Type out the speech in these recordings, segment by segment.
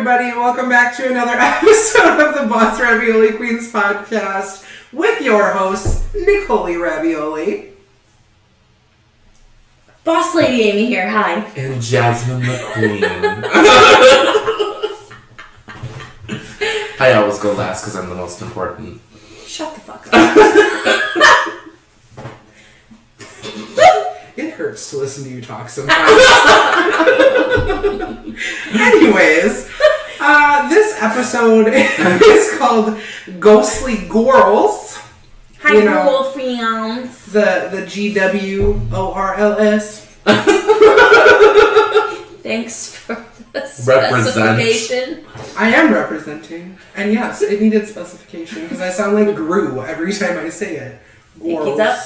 everybody, and welcome back to another episode of the Boss Ravioli Queens podcast with your hosts, Nicole Ravioli. Boss Lady Amy here, hi. And Jasmine the Queen. I always go last because I'm the most important. Shut the fuck up. It hurts to listen to you talk sometimes. Anyways, this episode is called Ghostly Gworls. Hi, girlfriends. The GWORLS. Thanks for the specification. I am representing. And yes, it needed specification because I sound like Gru every time I say it. Pinkies up.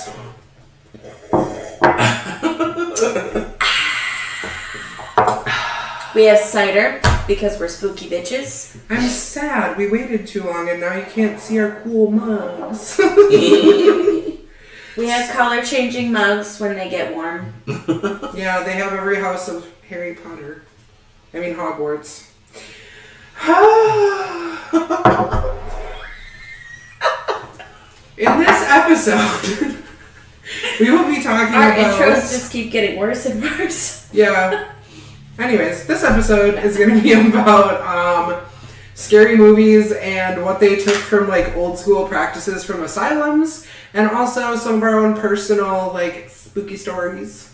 We have cider because we're spooky bitches. I'm sad. We waited too long and now you can't see our cool mugs. We have color changing mugs when they get warm. Yeah, they have every house of Harry Potter. I mean Hogwarts. In this episode, we will be talking about... Our intros just keep getting worse and worse. Yeah. Anyways, this episode is going to be about scary movies and what they took from like old school practices from asylums, and also some of our own personal like spooky stories.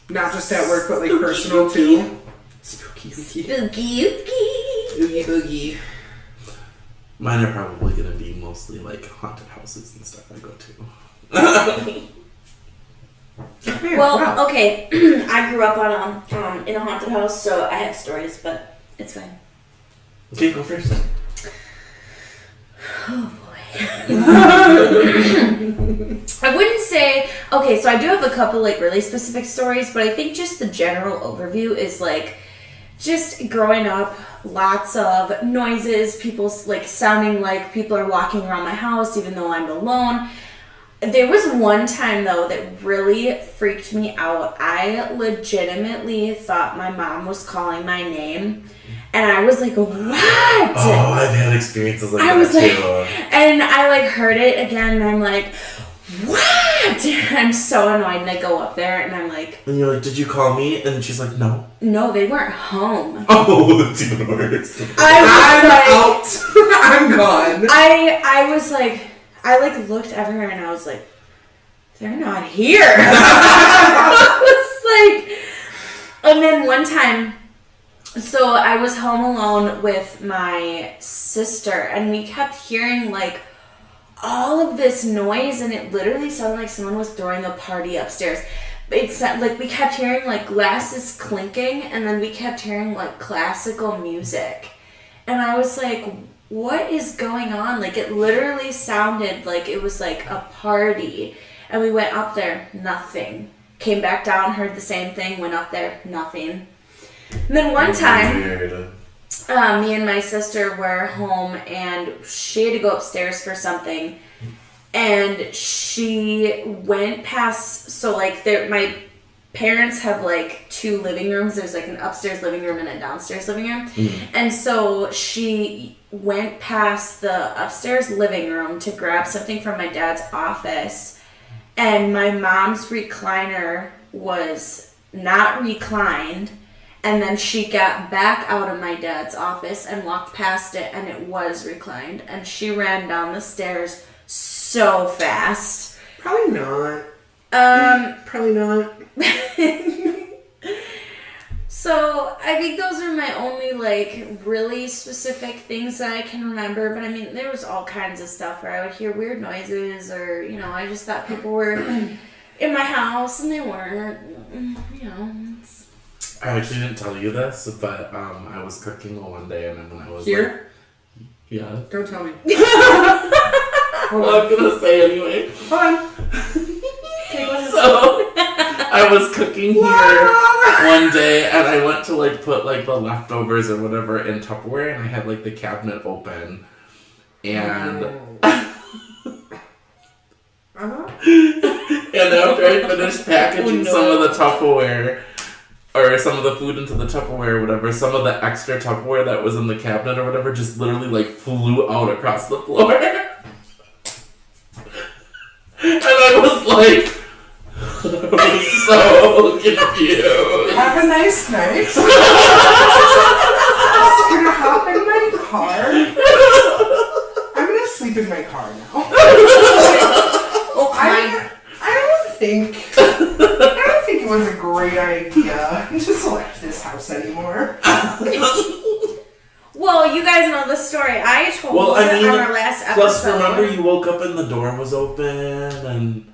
Not just at work, but like spooky personal ookie. too. Spooky ookie. Spooky ookie. Oogie boogie. Mine are probably going to be mostly like haunted houses and stuff I go to. Okay, Well, wow. okay. I grew up on in a haunted house, so I have stories, but it's fine. Okay, go first. Oh boy. I wouldn't say, okay, so I do have a couple like really specific stories, but I think just the general overview is like just growing up, lots of noises, people like sounding like people are walking around my house even though I'm alone. There was one time, though, that really freaked me out. I legitimately thought my mom was calling my name, and I was like, what? Oh, I've had experiences like that, too. And I, like, heard it again, and I'm like, what? And I'm so annoyed, and I go up there, and I'm like... And you're like, did you call me? And she's like, no. No, they weren't home. Oh, that's even worse. I'm out. I'm gone. I was like... I, like, looked everywhere, and I was like, they're not here. I was like... And then one time, so I was home alone with my sister, and we kept hearing, like, all of this noise, and it literally sounded like someone was throwing a party upstairs. It sounded like we kept hearing, like, glasses clinking, and then we kept hearing, like, classical music. And I was like... what is going on? Like, it literally sounded like it was like a party. And we went up there, nothing. Came back down, heard the same thing, went up there, nothing. And then one time, me and my sister were home, and she had to go upstairs for something. And she went past, so like, my parents have like two living rooms. There's like an upstairs living room and a downstairs living room. Mm-hmm. And so she went past the upstairs living room to grab something from my dad's office, and my mom's recliner was not reclined, and then she got back out of my dad's office and walked past it, and it was reclined, and she ran down the stairs so fast. Probably not. Probably not. So, I think those are my only, like, really specific things that I can remember. But, I mean, there was all kinds of stuff where I would hear weird noises, or, you know, I just thought people were in my house, and they weren't, you know. I actually didn't tell you this, but I was cooking one day, and then when I was here? Like, yeah. Don't tell me. Hold on. I'm gonna say anyway. Hold on. Okay, go ahead. So, I was cooking here one day, and I went to like put like the leftovers or whatever in Tupperware, and I had like the cabinet open, and and after I finished packaging some of the Tupperware, or some of the food into the Tupperware or whatever, some of the extra Tupperware that was in the cabinet or whatever just literally like flew out across the floor. And I was like, so confused. Have a nice night. I'm gonna hop in my car. I'm gonna sleep in my car now. I don't think it was a great idea to select this house anymore. Well, you guys know the story. I told on our last episode. Plus, remember you woke up and the door was open and...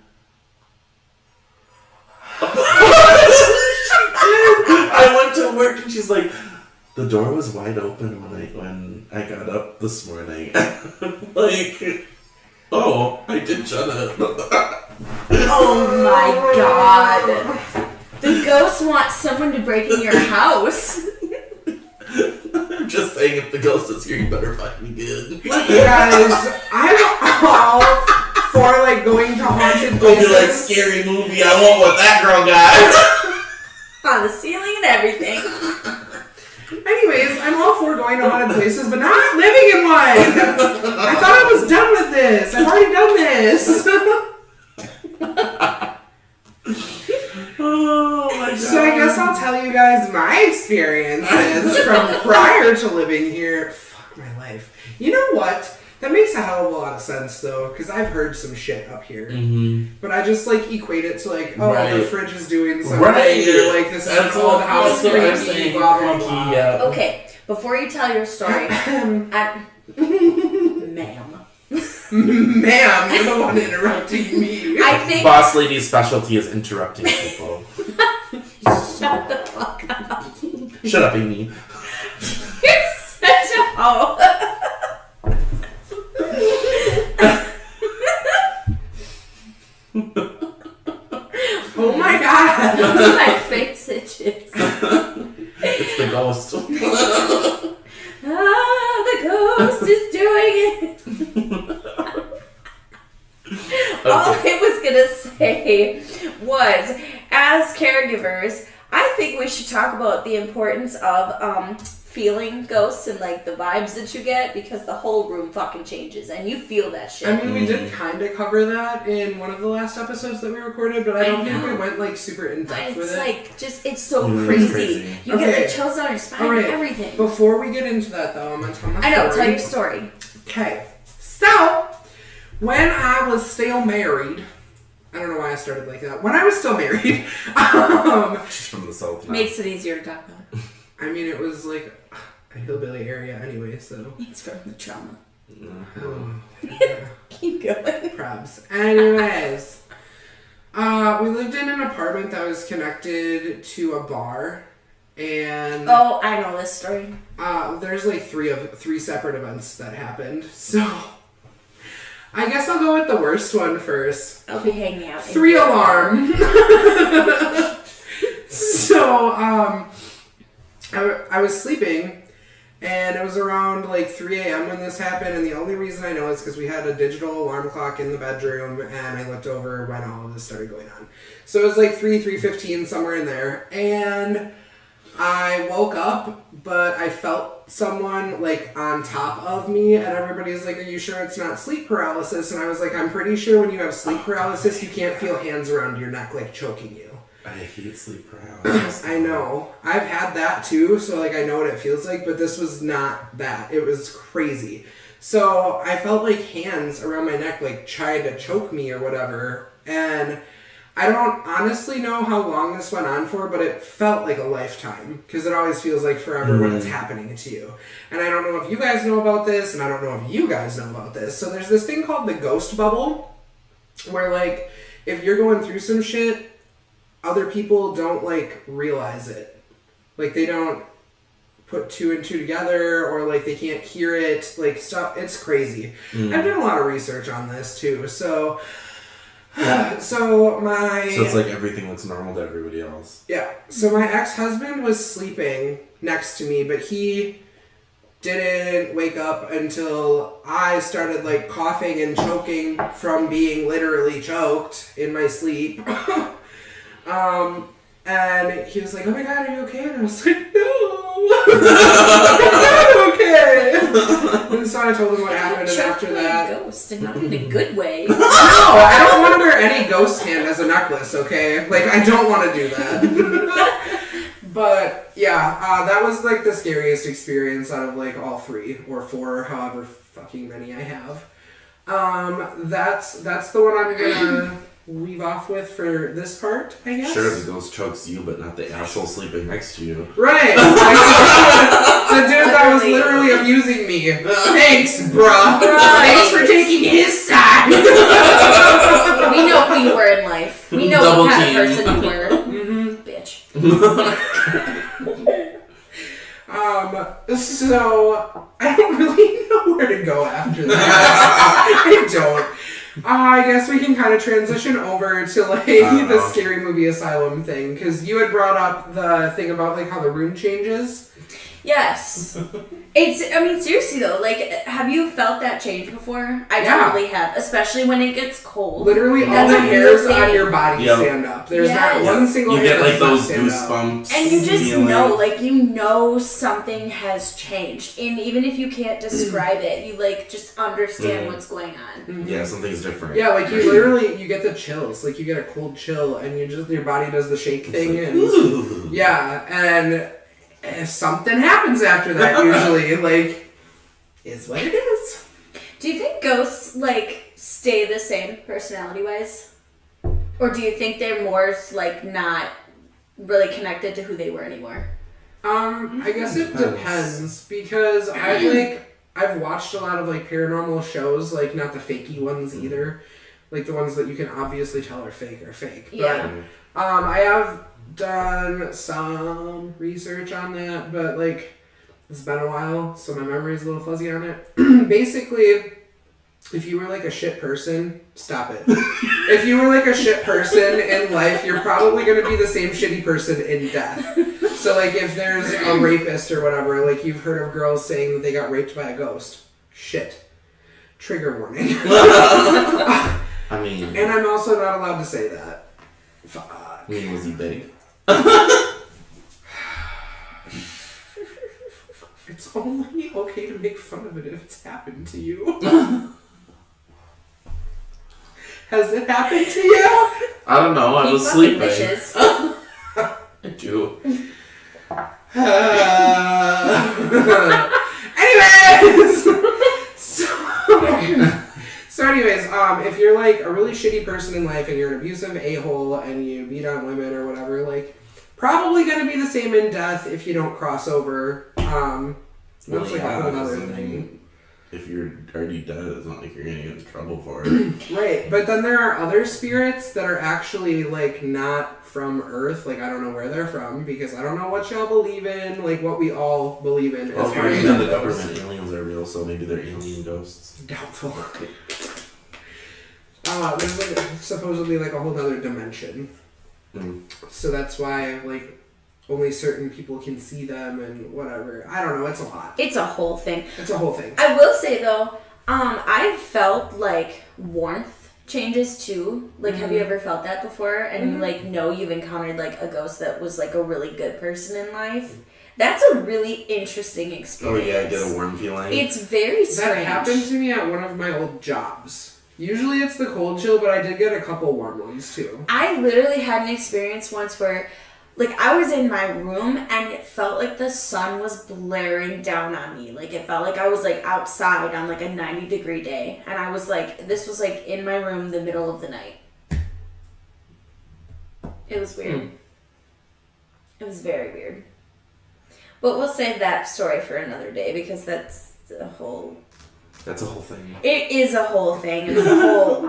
I went to work and she's like, the door was wide open when I got up this morning. Like, oh, I did shut it. Oh my god. The ghost wants someone to break in your house. I'm just saying, if the ghost is here, you better fuck me good. Guys, I'm all for like going to haunted It'll be places. like Scary Movie. I want what that girl got. On the ceiling and everything. Anyways, I'm all for going to haunted places, but not living in one. I thought I was done with this. I've already done this. Oh my god. So I guess I'll tell you guys my experiences from prior to living here. Fuck my life. You know what? That makes a hell of a lot of sense though, because I've heard some shit up here. Mm-hmm. But I just like equate it to like, oh, Right. the fridge is doing something. Right. Or like this is called house creepy, blah blah blah. Yeah. Okay, before you tell your story, ma'am. Ma'am, you're the one interrupting me. I think Boss lady's specialty is interrupting people. shut the fuck up. Shut up, Amy. You're such a hoe. Oh my god. My face itches. It's the ghost. Ah, the ghost is doing it. All I was gonna say was, as caregivers, I think we should talk about the importance of feeling ghosts and like the vibes that you get, because the whole room fucking changes and you feel that shit. I mean, we did kind of cover that in one of the last episodes that we recorded, but I don't think we went like super in depth with It's it. like it's so It's crazy. crazy. You get like chills down your spine All right. and everything. Before we get into that though, I'm gonna tell my story. I know, tell your story. Okay, so when I was still married, I don't know why I started like that. When I was still married, She's from the south now. Makes it easier to talk about. I mean, it was like a hillbilly area anyway, so. It's from the trauma. Oh, Keep going. probs. Anyways, we lived in an apartment that was connected to a bar, and Oh, I know this story. there's like three separate events that happened. So I guess I'll go with the worst one first. I'll be hanging out. 3 alarm. So I was sleeping. And it was around like 3 a.m. when this happened, and the only reason I know is because we had a digital alarm clock in the bedroom, and I looked over when all of this started going on. So it was like 3:15, somewhere in there, and I woke up, but I felt someone like on top of me, and everybody's like, "Are you sure it's not sleep paralysis?" And I was like, "I'm pretty sure when you have sleep paralysis, you can't feel hands around your neck like choking you." I hate sleep paralysis. I know. I've had that too, so like I know what it feels like, but this was not that. It was crazy. So I felt like hands around my neck like trying to choke me or whatever. And I don't honestly know how long this went on for, but it felt like a lifetime, because it always feels like forever when it's happening to you. And I don't know if you guys know about this, and I don't know if you guys know about this. So there's this thing called the ghost bubble, where like if you're going through some shit, other people don't like realize it. Like they don't put 2 and 2 together, or like they can't hear it, like stuff. It's crazy. I've done a lot of research on this too. So it's like everything looks normal to everybody else. Yeah. So my ex-husband was sleeping next to me, but he didn't wake up until I started like coughing and choking from being literally choked in my sleep. And he was like, oh my god, are you okay? And I was like, no. I'm not okay. And so I told him what happened, and after that... ghost, and not in a good way. No, I don't want to wear any ghost hand as a necklace, okay? Like, I don't want to do that. But, yeah, that was, like, the scariest experience out of, like, all 3 or 4, however fucking many I have. That's the one I'm gonna leave off with for this part, I guess. Sure, the ghost chokes you, but not the asshole sleeping next to you. Right! The dude that was literally abusing me. Thanks, bruh. Thanks for taking his side. We know who you were in life. We know Double what kind of team. person you were. Bitch. So I don't really know where to go after that. I don't. I guess we can kind of transition over to like the scary movie asylum thing, because you had brought up the thing about like how the room changes. Yes. I mean, seriously though, like, have you felt that change before? I totally have, especially when it gets cold. Literally all the hairs on your body stand up. There's not one single you hair get like those stand goosebumps. And you just know, like, you know something has changed. And even if you can't describe it, you, like, just understand what's going on. Mm-hmm. Yeah, something's different. Yeah, like, you literally, you get the chills. Like, you get a cold chill, and you just, your body does the shake thing. Like, and ooh. yeah, and something happens after that, usually. Like, is what it is. Do you think ghosts, like, stay the same personality-wise? Or do you think they're more, like, not really connected to who they were anymore? I guess it depends, because I've watched a lot of, like, paranormal shows, like, not the fakey ones either. Like, the ones that you can obviously tell are fake. Yeah. But, I have done some research on that, but, like, it's been a while, so my memory's a little fuzzy on it. Basically, if you were, like, a shit person, stop it. If you were, like, a shit person in life, you're probably going to be the same shitty person in death. So, like, if there's a rapist or whatever, like, you've heard of girls saying that they got raped by a ghost. Shit. Trigger warning. I mean... And I'm also not allowed to say that. Fuck. I mean, was he big? It's only okay to make fun of it if it's happened to you. Has it happened to you? I don't know, I was sleeping. I do. Anyways! So anyways, if you're like a really shitty person in life and you're an abusive a-hole and you beat on women or whatever, like, probably gonna be the same in death if you don't cross over. That's like a whole other thing. If you're already dead, it's not like you're gonna get in trouble for it. Right, but then there are other spirits that are actually, like, not from Earth. Like, I don't know where they're from, because I don't know what y'all believe in, like, what we all believe in. Well, apparently the government aliens are real, so maybe they're alien ghosts. Doubtful. There's, like, supposedly, like, a whole other dimension. So that's why, like, only certain people can see them and whatever. I don't know, it's a lot. It's a whole thing. It's a whole thing. I will say, though, I've felt, like, warmth changes, too. Like, have you ever felt that before? And you, like, know you've encountered, like, a ghost that was, like, a really good person in life? That's a really interesting experience. Oh, yeah, I get a warm feeling. It's very strange. That happened to me at one of my old jobs. Usually it's the cold chill, but I did get a couple warm ones, too. I literally had an experience once where, like, I was in my room and it felt like the sun was blaring down on me. Like, it felt like I was, like, outside on, like, a 90-degree day. And I was, like, this was, like, in my room the middle of the night. It was weird. It was very weird. But we'll save that story for another day, because that's a whole... That's a whole thing. It is a whole thing. It's a whole,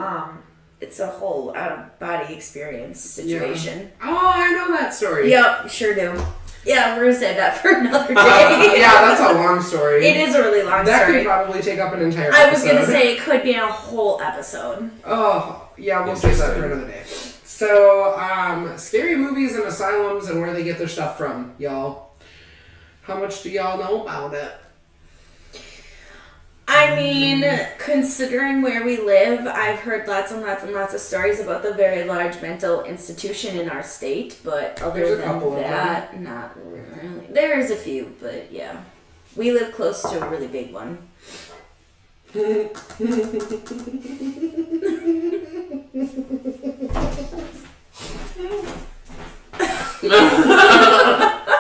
it's a whole out-of-body experience situation. Yeah. Oh, I know that story. Yep, sure do. Yeah, we're gonna save that for another day. Yeah, that's a long story. It is a really long story. That could probably take up an entire episode. I was gonna say it could be a whole episode. Oh, yeah, we'll save that for another day. So, scary movies and asylums and where they get their stuff from, y'all. How much do y'all know about it? I I mean, considering where we live, I've heard lots and lots and lots of stories about the very large mental institution in our state, but other than that, not really. There's a few, but yeah. We live close to a really big one.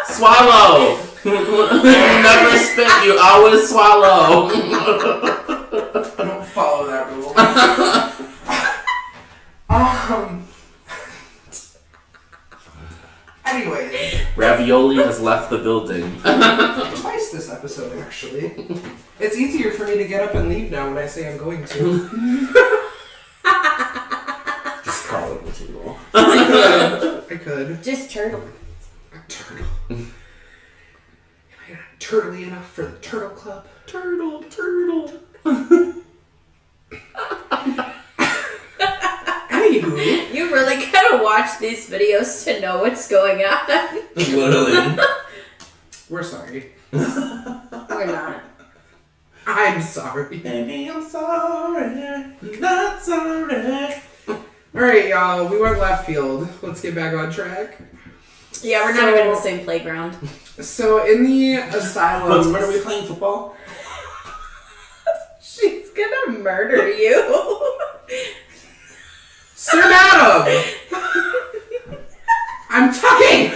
Swallow! You never spit, you always swallow. I don't follow that rule. Anyways. Ravioli has left the building. Twice this episode, actually. It's easier for me to get up and leave now when I say I'm going to. Just call it what you will. I could. Just turtle. A turtle. Am I not turtly enough for the turtle club? Turtle. Anywho. You really gotta watch these videos to know what's going on. Literally. We're sorry. We're not. I'm sorry. Baby, I'm sorry. Not sorry. Alright, y'all. We went left field. Let's get back on track. Yeah, we're not even in the same playground. So, in the asylums... When are we playing football? She's gonna murder you. Sir Madam! I'm talking!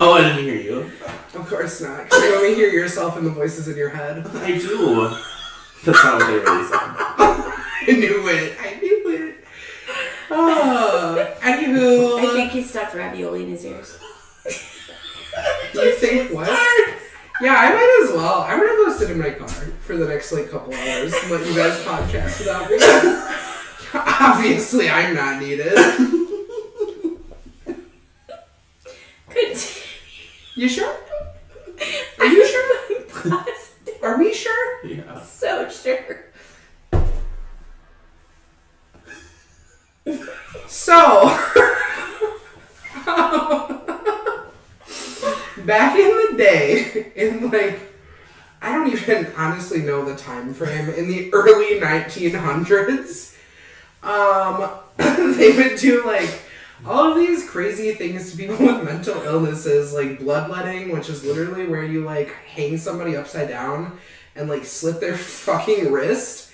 Oh, I didn't hear you. Of course not, because you only hear yourself and the voices in your head. I do. That's not what they really said. I knew it. Anywho. I think he stuffed ravioli in his ears. You think what? Yeah, I might as well. I'm gonna go sit in my car for the next couple hours and let you guys podcast without me. Obviously, I'm not needed. Continue. You sure? Are you sure? Are we sure? Yeah. So sure. So, back in the day, in I don't even honestly know the time frame, in the early 1900s, they would do all of these crazy things to people with mental illnesses, like bloodletting, which is literally where you hang somebody upside down and slit their fucking wrist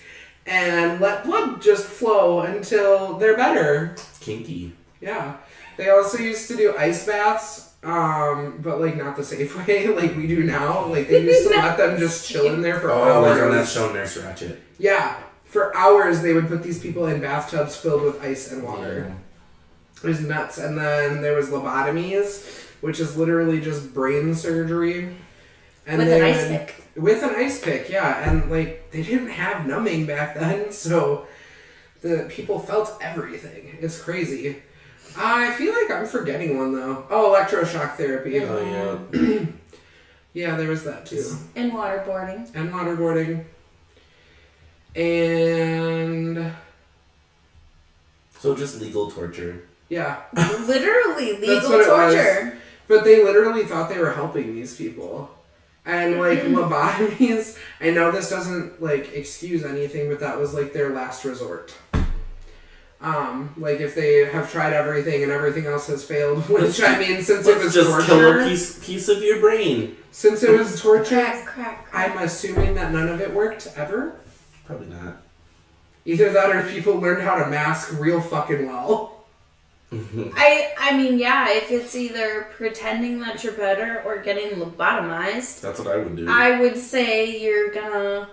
and let blood just flow until they're better. Kinky. Yeah. They also used to do ice baths, but not the safe way like we do now. They used to let them just chill in there for hours. Oh, on that show Nurse Ratched. Yeah. For hours they would put these people in bathtubs filled with ice and water. Yeah. It was nuts. And then there was lobotomies, which is literally just brain surgery. And with an ice pick. With an ice pick, yeah. And they didn't have numbing back then, so the people felt everything. It's crazy. I feel like I'm forgetting one though. Oh, electroshock therapy. Oh yeah. Yeah, there was that too. And waterboarding. And so just legal torture. Yeah. Literally legal torture. But they literally thought they were helping these people. And lobotomies, I know this doesn't excuse anything, but that was their last resort. If they have tried everything and everything else has failed, which I mean, since it was just torture, kill a piece of your brain. Since it was torture, crack. I'm assuming that none of it worked ever. Probably not. Either that or people learned how to mask real fucking well. I mean, yeah, if it's either pretending that you're better or getting lobotomized. That's what I would do. I would say you're gonna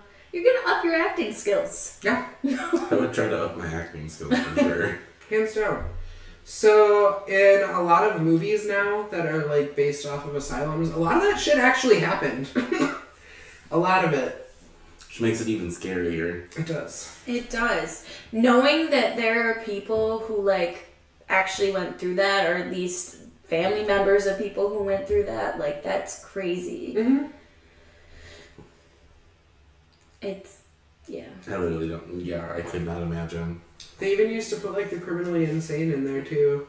up your acting skills. Yeah. I would try to up my acting skills for sure. Hands down. So, in a lot of movies now that are based off of asylums, a lot of that shit actually happened. A lot of it. Which makes it even scarier. It does. It does. Knowing that there are people who actually went through that, or at least family members of people who went through that, that's crazy. Mm-hmm. It's, yeah. I really don't, I could not imagine. They even used to put the criminally insane in there too.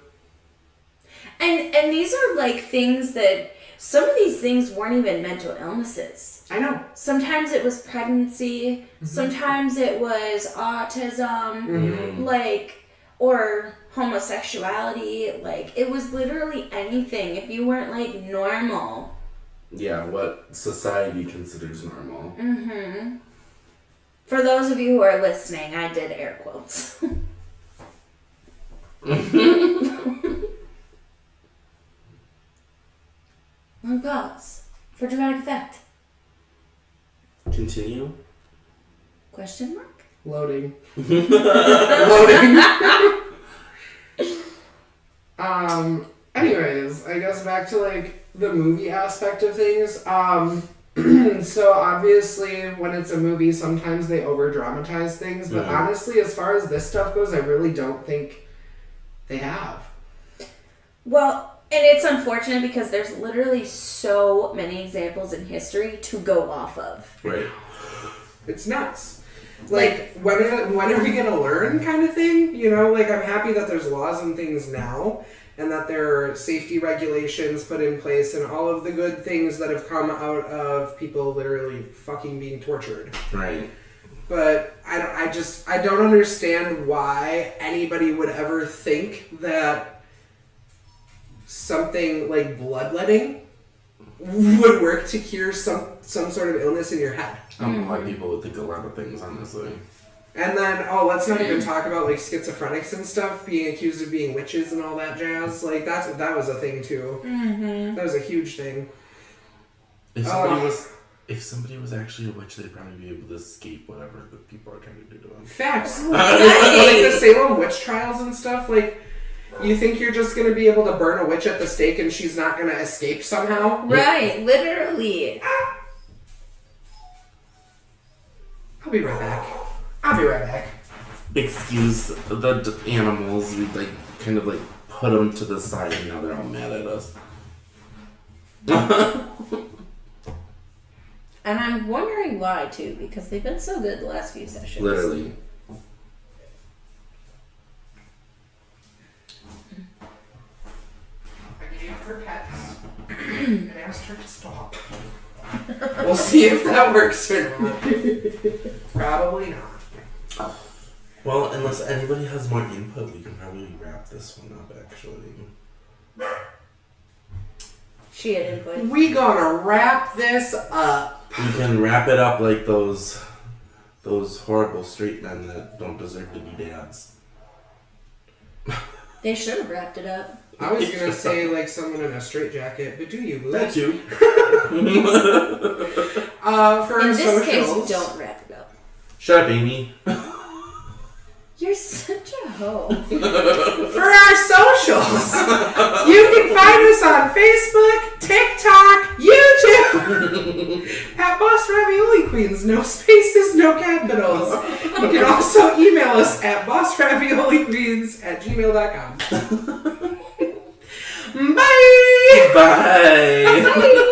And these are things that, some of these things weren't even mental illnesses. I know. Sometimes it was pregnancy. Sometimes it was autism. Like, or homosexuality. Like, it was literally anything. If you weren't, like, normal. Yeah, what society considers normal. For those of you who are listening, I did air quotes. Long pause for dramatic effect. Continue. Question mark? Loading. Loading. Anyways, I guess back to like the movie aspect of things. So obviously when it's a movie, sometimes they over dramatize things, but honestly, as far as this stuff goes, I really don't think they have. Well, and it's unfortunate because there's literally so many examples in history to go off of. Right. It's nuts. Like, when are we going to learn kind of thing? You know, like, I'm happy that there's laws and things now, and that there are safety regulations put in place, and all of the good things that have come out of people literally fucking being tortured. Right. But I don't understand why anybody would ever think that something like bloodletting would work to cure some sort of illness in your head. I don't know why people would think a lot of things, honestly. And then, let's not even talk about like schizophrenics and stuff being accused of being witches and all that jazz. Like that was a thing too. That was a huge thing. If somebody was actually a witch, they'd probably be able to escape whatever the people are trying to do to them. Facts. Like the Salem witch trials and stuff. Like, you think you're just gonna be able to burn a witch at the stake and she's not gonna escape somehow? Right, literally. I'll be right back. Excuse the animals. We like kind of like put them to the side, and now they're all mad at us. And I'm wondering why too, because they've been so good the last few sessions. Literally. I gave her pets and asked her to stop. We'll see if that works or not. Probably not. Well, unless anybody has more input, we can probably wrap this one up, actually. She had input. We gonna wrap this up. We can wrap it up like those horrible straight men that don't deserve to be dads. They should have wrapped it up. I was gonna say like someone in a straitjacket, but do you, Lou? That too. For In our this socials, case, don't wrap it up. Shut up, Amy. You're such a hoe. for our socials, you can find us on Facebook, TikTok, YouTube at Boss Ravioli Queens. No spaces, no capitals. You can also email us at bossravioliqueens@gmail.com. Bye! Bye! Bye!